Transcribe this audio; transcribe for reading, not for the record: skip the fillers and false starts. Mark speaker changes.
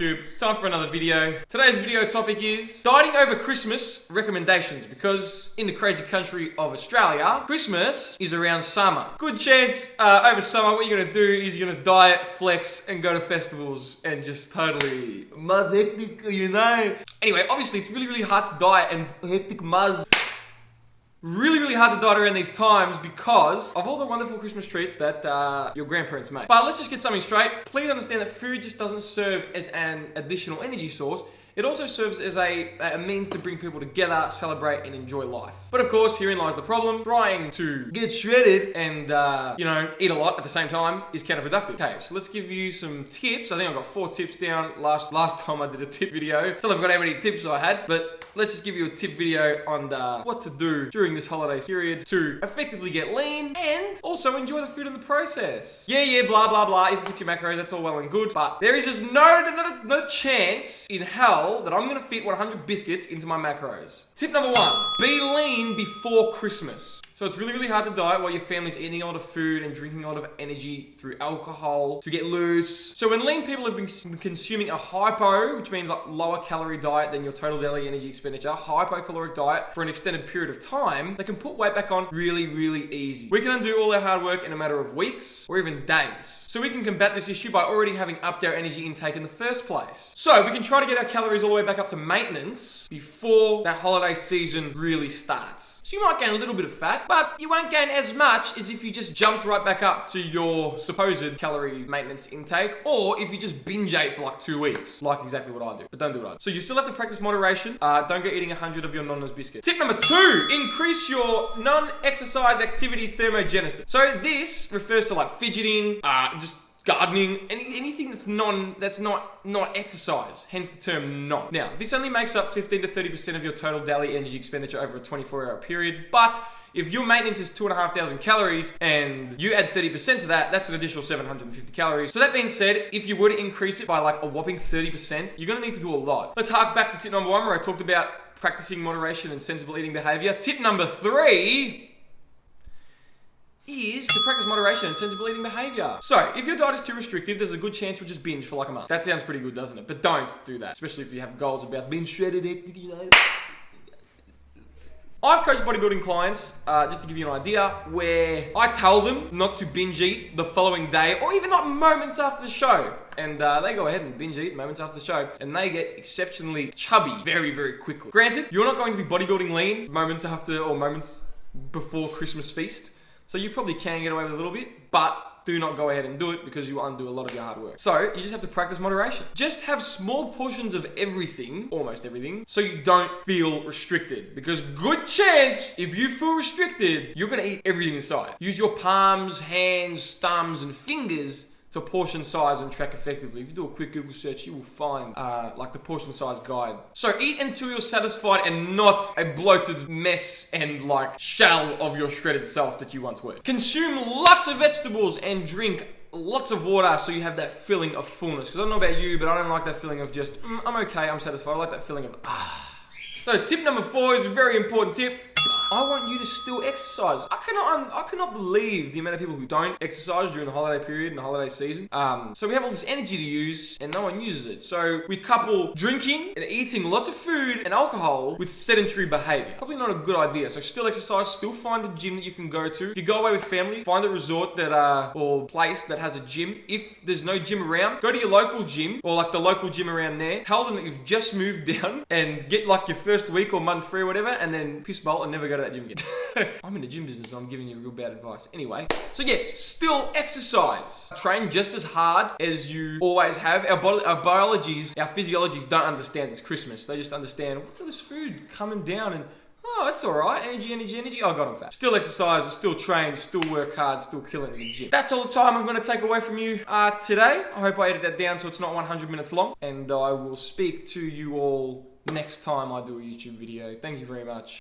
Speaker 1: YouTube? Time for another video. Today's video topic is dieting over Christmas recommendations, because in the crazy country of Australia, Christmas is around summer. Good chance over summer what you're gonna do is you're gonna diet, flex, and go to festivals and just totally muzz hectic, you know? Anyway, obviously it's really hard to diet and hectic muzz. Really hard to diet around these times because of all the wonderful Christmas treats that your grandparents make. But let's just get something straight. Please understand that food just doesn't serve as an additional energy source. It also serves as a means to bring people together, celebrate, and enjoy life. But of course, herein lies the problem. Trying to get shredded and, eat a lot at the same time is counterproductive. Okay, so let's give you some tips. I think I got 4 tips down last time I did a tip video. Still haven't got how many tips I had, but let's just give you a tip video on what to do during this holiday period to effectively get lean and also enjoy the food in the process. Yeah, blah, blah, blah. If you hit your macros, that's all well and good, but there is just no chance in hell that I'm gonna fit 100 biscuits into my macros. Tip number 1, be lean before Christmas. So it's really hard to diet while your family's eating a lot of food and drinking a lot of energy through alcohol to get loose. So when lean people have been consuming a hypo, which means like lower calorie diet than your total daily energy expenditure, hypocaloric diet for an extended period of time, they can put weight back on really easy. We can undo all our hard work in a matter of weeks or even days. So we can combat this issue by already having upped our energy intake in the first place. So we can try to get our calories all the way back up to maintenance before that holiday season really starts. So you might gain a little bit of fat, but you won't gain as much as if you just jumped right back up to your supposed calorie maintenance intake, or if you just binge ate for like 2 weeks, like exactly what I do. But don't do what I do. So you still have to practice moderation. Don't go eating 100 of your Nonna's biscuits. Tip number 2, increase your non-exercise activity thermogenesis. So this refers to like fidgeting, just gardening, anything that's not exercise, hence the term non. Now, this only makes up 15 to 30% of your total daily energy expenditure over a 24-hour period, but if your maintenance is 2,500 calories and you add 30% to that, that's an additional 750 calories. So that being said, if you were to increase it by like a whopping 30%, you're gonna need to do a lot. Let's hark back to tip number 1 where I talked about practicing moderation and sensible eating behavior. Tip number 3 is to practice moderation and sensible eating behavior. So, if your diet is too restrictive, there's a good chance you'll just binge for like a month. That sounds pretty good, doesn't it? But don't do that, especially if you have goals about being shredded, you know. I've coached bodybuilding clients, just to give you an idea, where I tell them not to binge eat the following day or even like moments after the show. And they go ahead and binge eat moments after the show and they get exceptionally chubby very quickly. Granted, you're not going to be bodybuilding lean moments after or moments before Christmas feast. So you probably can get away with a little bit, but do not go ahead and do it because you undo a lot of your hard work. So you just have to practice moderation. Just have small portions of everything, almost everything, so you don't feel restricted. Because good chance, if you feel restricted, you're gonna eat everything inside. Use your palms, hands, thumbs, and fingers to portion size and track effectively. If you do a quick Google search, you will find like the portion size guide. So eat until you're satisfied and not a bloated mess and like shell of your shredded self that you once were. Consume lots of vegetables and drink lots of water so you have that feeling of fullness. Because I don't know about you, but I don't like that feeling of just, I'm okay, I'm satisfied. I like that feeling of, So tip number 4 is a very important tip. I want you to still exercise. I cannot believe the amount of people who don't exercise during the holiday period and the holiday season. So we have all this energy to use and no one uses it. So we couple drinking and eating lots of food and alcohol with sedentary behavior. Probably not a good idea. So still exercise, still find a gym that you can go to. If you go away with family, find a resort that or place that has a gym. If there's no gym around, go to your local gym or like the local gym around there. Tell them that you've just moved down and get like your first week or month free or whatever, and then piss bolt and never go to that gym again. I'm in the gym business, so I'm giving you real bad advice. Anyway, so yes, still exercise. Train just as hard as you always have. Our biologies, our physiologies don't understand it's Christmas. They just understand, what's all this food coming down and, oh, that's all right. Energy. Oh, God, I'm fat. Still exercise, still train, still work hard, still kill it in the gym. That's all the time I'm going to take away from you today. I hope I edited that down so it's not 100 minutes long. And I will speak to you all next time I do a YouTube video. Thank you very much.